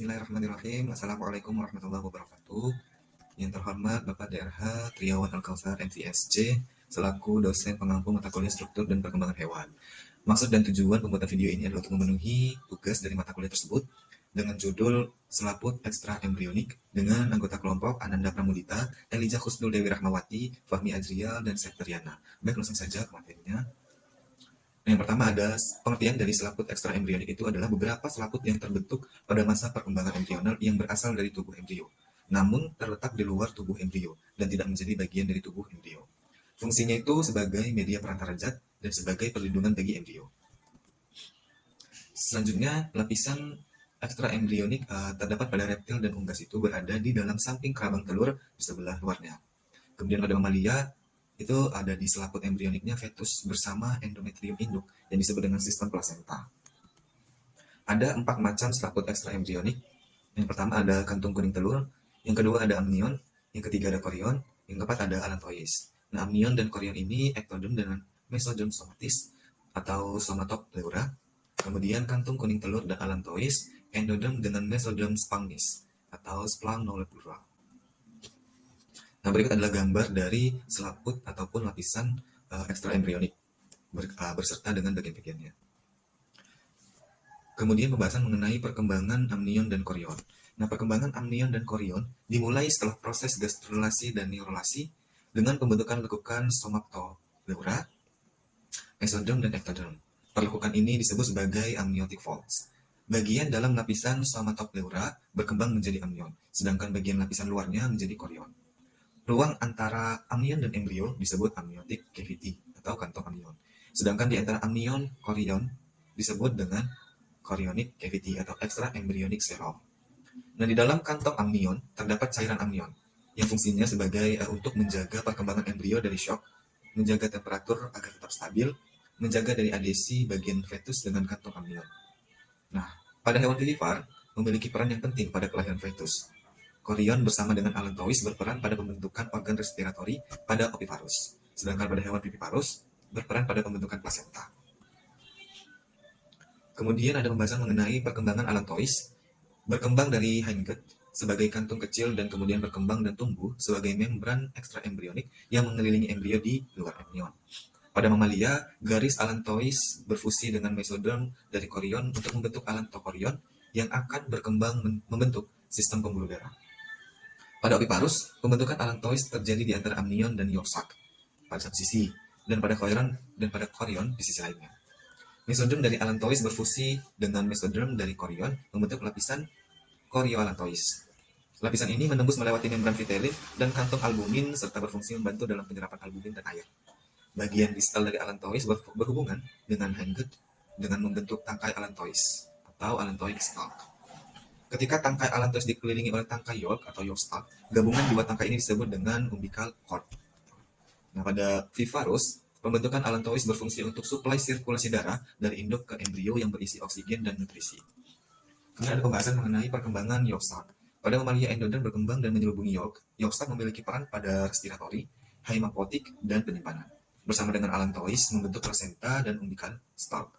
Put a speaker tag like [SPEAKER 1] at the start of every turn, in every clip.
[SPEAKER 1] Bismillahirrahmanirrahim. Assalamualaikum warahmatullahi wabarakatuh. Yang terhormat Bapak DRH Triawan Alkausar MCSC selaku dosen pengampu mata kuliah struktur dan perkembangan hewan. Maksud dan tujuan pembuatan video ini adalah untuk memenuhi tugas dari mata kuliah tersebut dengan judul Selaput Ekstra Embrionik dengan anggota kelompok Ananda Pramudita, Elijah Husnul Dewi Rahmawati, Fahmi Azrial, dan Septriana. Baik, langsung saja ke materinya. Yang pertama ada pengertian dari selaput ekstra embrionik itu adalah beberapa selaput yang terbentuk pada masa perkembangan embrional yang berasal dari tubuh embrio, namun terletak di luar tubuh embrio dan tidak menjadi bagian dari tubuh embrio. Fungsinya itu sebagai media perantara zat dan sebagai perlindungan bagi embrio. Selanjutnya, lapisan ekstra embrionik terdapat pada reptil dan unggas itu berada di dalam samping kerabang telur di sebelah luarnya. Kemudian pada mamalia itu ada di selaput embrioniknya fetus bersama endometrium induk yang disebut dengan sistem plasenta. Ada 4 macam selaput ekstra embrionik. Yang pertama ada kantung kuning telur, yang kedua ada amnion, yang ketiga ada korion, yang keempat ada allantois. Nah, amnion dan korion ini ektoderm dengan mesoderm somatis atau somatopleura. Kemudian kantung kuning telur dan allantois endoderm dengan mesoderm spangnis atau splagnolepura. Nah, berikut adalah gambar dari selaput ataupun lapisan ekstra embrionik berserta dengan bagian-bagiannya. Kemudian pembahasan mengenai perkembangan amnion dan korion. Nah, perkembangan amnion dan korion dimulai setelah proses gastrulasi dan neurulasi dengan pembentukan lekukan somatopleura, mesoderm, dan ektoderm. Perlekukan ini disebut sebagai amniotic folds. Bagian dalam lapisan somatopleura berkembang menjadi amnion, sedangkan bagian lapisan luarnya menjadi korion. Ruang antara amnion dan embrio disebut amniotic cavity atau kantong amnion. Sedangkan di antara amnion korion disebut dengan chorionic cavity atau extra embryonic serum. Nah, di dalam kantong amnion terdapat cairan amnion yang fungsinya sebagai untuk menjaga perkembangan embrio dari shock, menjaga temperatur agar tetap stabil, menjaga dari adhesi bagian fetus dengan kantong amnion. Nah, pada hewan vivipar memiliki peran yang penting pada kelahiran fetus. Korion bersama dengan allantois berperan pada pembentukan organ respiratori pada oviparus, sedangkan pada hewan viviparus berperan pada pembentukan plasenta. Kemudian ada pembahasan mengenai perkembangan allantois, berkembang dari hindgut sebagai kantung kecil dan kemudian berkembang dan tumbuh sebagai membran ekstra embrionik yang mengelilingi embrio di luar amnion. Pada mamalia, garis allantois berfusi dengan mesoderm dari korion untuk membentuk allantokorion yang akan berkembang membentuk sistem pembuluh darah. Pada oviparus, pembentukan allantois terjadi di antara amnion dan yolk sac pada satu sisi, dan pada korion di sisi lainnya. Mesoderm dari allantois berfusi dengan mesoderm dari korion membentuk lapisan korioallantois. Lapisan ini menembus melewati membran vitelin dan kantong albumin serta berfungsi membantu dalam penyerapan albumin dan air. Bagian distal dari allantois berhubungan dengan hindgut dengan membentuk tangkai allantois atau allantoic stalk. Ketika tangkai allantois dikelilingi oleh tangkai yolk atau yolk stalk, gabungan dua tangkai ini disebut dengan umbilical cord. Nah, pada viviparus, pembentukan allantois berfungsi untuk suplai sirkulasi darah dari induk ke embrio yang berisi oksigen dan nutrisi. Kemudian ada pembahasan mengenai perkembangan yolk stalk. Pada mamalia endoderm berkembang dan menyelubungi yolk stalk memiliki peran pada respiratori, hemapotik, dan penyimpanan. Bersama dengan allantois membentuk placenta dan umbilical stalk.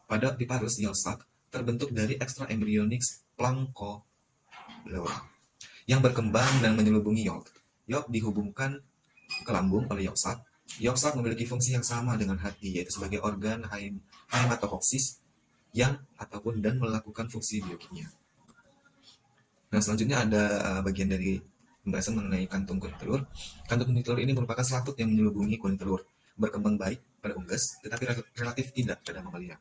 [SPEAKER 1] Pada viviparus, yolk stalk terbentuk dari ekstra embryonik splagnolepura yang berkembang dan menyelubungi yolk. Yolk dihubungkan ke lambung oleh yolk sac. Yolk sac memiliki fungsi yang sama dengan hati, yaitu sebagai organ hematokoksis yang ataupun dan melakukan fungsi biokimia. Nah, selanjutnya ada bagian dari pembahasan mengenai kantung kuning telur. Kantung kuning telur ini merupakan selaput yang menyelubungi kuning telur, berkembang baik pada unggas, tetapi relatif tidak pada mamalia.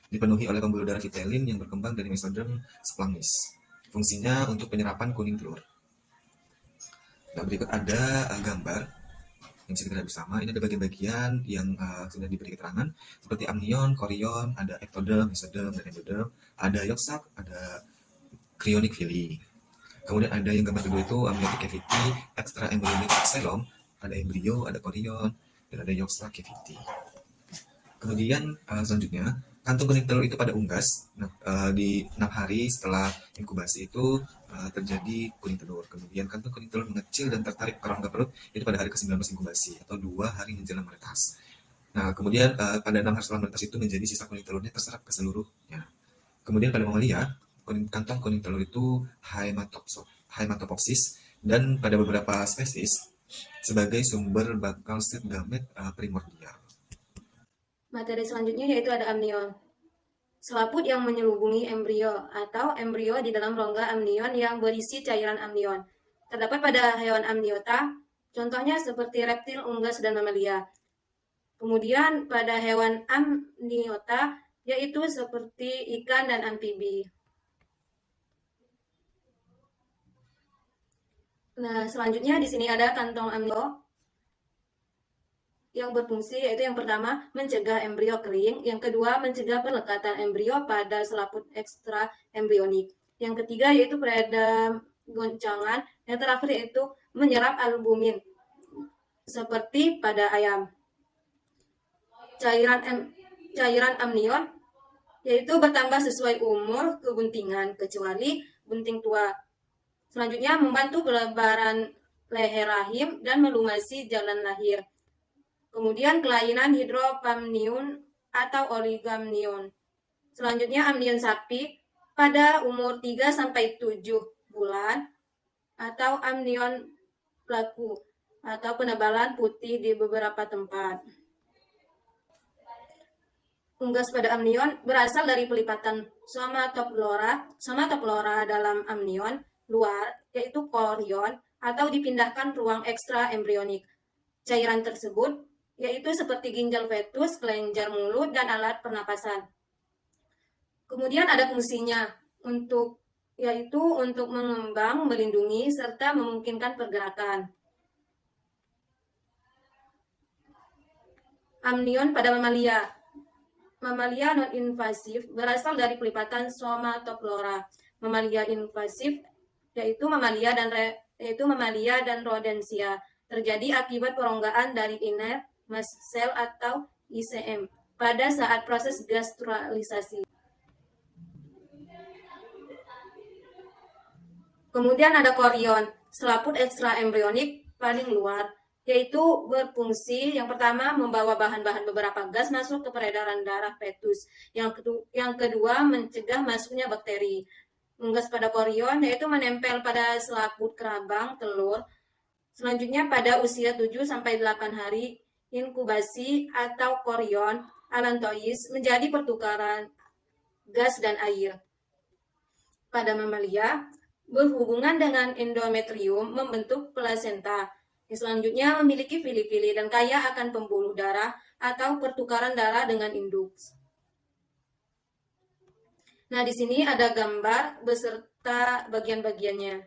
[SPEAKER 1] Dipenuhi oleh pembuluh darah vitelin yang berkembang dari mesoderm spangnis. Fungsinya untuk penyerapan kuning telur. Nah, berikut ada gambar yang bisa kita lihat bersama. Ini ada bagian-bagian yang sudah diberi keterangan seperti amnion, korion, ada ektoderm, mesoderm, dan endoderm, ada yolk sac, ada cryonic villi. Kemudian ada yang gambar kedua itu amniotic cavity, extra embryonic xylem, ada embrio, ada korion, dan ada yolk sac cavity. Kemudian selanjutnya kantung kuning telur itu pada unggas. Nah, di 6 hari setelah inkubasi itu terjadi kuning telur. Kemudian kantung kuning telur mengecil dan tertarik ke rongga perut itu pada hari ke-19 inkubasi atau 2 hari menjelang menetas. Nah, kemudian pada 6 hari setelah menetas itu menjadi sisa kuning telurnya terserap ke seluruhnya. Kemudian pada mamalia, kantong kuning telur itu hematopoksis, dan pada beberapa spesies sebagai sumber bakal sel gamet primordial.
[SPEAKER 2] Materi selanjutnya yaitu ada amnion. Selaput yang menyelubungi embrio atau embrio di dalam rongga amnion yang berisi cairan amnion. Terdapat pada hewan amniota, contohnya seperti reptil, unggas, dan mamalia. Kemudian pada hewan amniota, yaitu seperti ikan dan amfibi. Nah, selanjutnya di sini ada kantong amnio yang berfungsi, yaitu yang pertama mencegah embrio kering, yang kedua mencegah pelekatan embrio pada selaput ekstra embrionik, yang ketiga yaitu peredam goncangan, yang terakhir yaitu menyerap albumin seperti pada ayam. Cairan amnion yaitu bertambah sesuai umur kebuntingan kecuali bunting tua. Selanjutnya membantu pelebaran leher rahim dan melumasi jalan lahir. Kemudian kelainan hidropamnion atau oligamnion. Selanjutnya amnion sapi pada umur 3-7 bulan atau amnion plaku atau penebalan putih di beberapa tempat. Unggas pada amnion berasal dari pelipatan somatoflora dalam amnion luar, yaitu korion, atau dipindahkan ruang ekstra embrionik. Cairan tersebut yaitu seperti ginjal fetus, kelenjar mulut, dan alat pernapasan. Kemudian ada fungsinya yaitu untuk mengembang, melindungi, serta memungkinkan pergerakan. Amnion pada mamalia. Mamalia non-invasif berasal dari pelipatan somatoflora. Mamalia invasif yaitu mamalia dan rodensia terjadi akibat peronggaan dari inner mast cell atau ICM pada saat proses gastralisasi. Kemudian ada korion, selaput ekstra embrionik paling luar, yaitu berfungsi yang pertama membawa bahan-bahan beberapa gas masuk ke peredaran darah fetus. Yang kedua mencegah masuknya bakteri. Unggas pada korion yaitu menempel pada selaput kerabang telur. Selanjutnya pada usia 7-8 hari inkubasi atau korion allantois menjadi pertukaran gas dan air. Pada mamalia berhubungan dengan endometrium membentuk plasenta. Selanjutnya memiliki pili-pili dan kaya akan pembuluh darah atau pertukaran darah dengan induk. Nah, di sini ada gambar beserta bagian-bagiannya,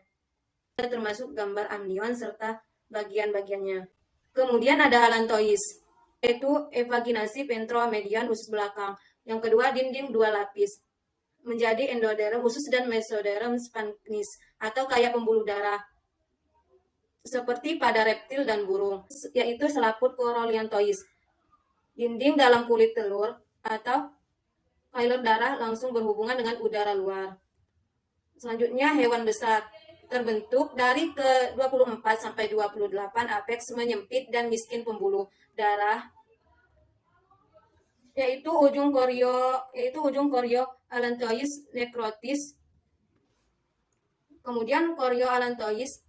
[SPEAKER 2] termasuk gambar amnion serta bagian-bagiannya. Kemudian ada allantois, yaitu evaginasi ventromedian usus belakang. Yang kedua, dinding 2 lapis, menjadi endoderm usus dan mesoderm sphinctis atau kaya pembuluh darah, seperti pada reptil dan burung, yaitu selaput corolliantois. Dinding dalam kulit telur atau pilar darah langsung berhubungan dengan udara luar. Selanjutnya hewan besar, terbentuk dari ke-24-28 apeks menyempit dan miskin pembuluh darah, yaitu ujung korio allantois necrotis. Kemudian korio allantois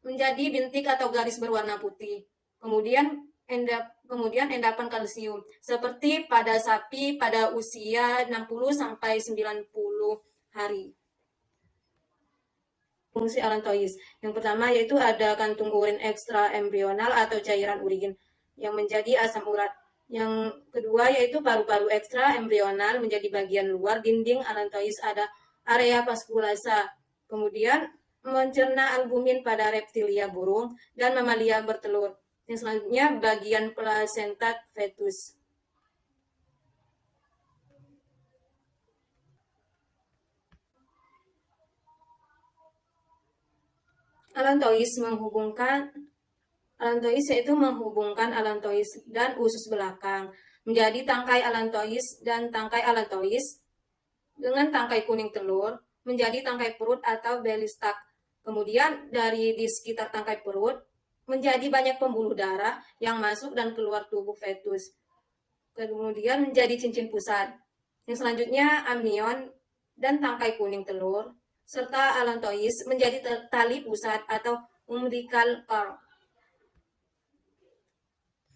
[SPEAKER 2] menjadi bintik atau garis berwarna putih. Kemudian endapan kalsium seperti pada sapi pada usia 60-90 hari. Fungsi allantois yang pertama yaitu ada kantung urin ekstra embrional atau cairan urin yang menjadi asam urat. Yang kedua yaitu paru-paru ekstra embrional menjadi bagian luar dinding allantois ada area vaskulasa. Kemudian mencerna albumin pada reptilia burung dan mamalia bertelur. Yang selanjutnya bagian plasenta fetus. Allantois yaitu menghubungkan allantois dan usus belakang menjadi tangkai allantois dan tangkai allantois dengan tangkai kuning telur menjadi tangkai perut atau belly sac. Kemudian dari di sekitar tangkai perut menjadi banyak pembuluh darah yang masuk dan keluar tubuh fetus. Kemudian menjadi cincin pusat. Yang selanjutnya amnion dan tangkai kuning telur, serta allantois menjadi tali pusat atau umbilical cord.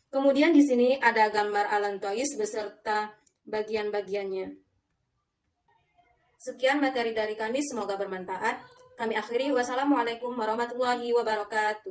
[SPEAKER 2] Kemudian di sini ada gambar allantois beserta bagian-bagiannya. Sekian materi dari kami, semoga bermanfaat. Kami akhiri, wassalamualaikum warahmatullahi wabarakatuh.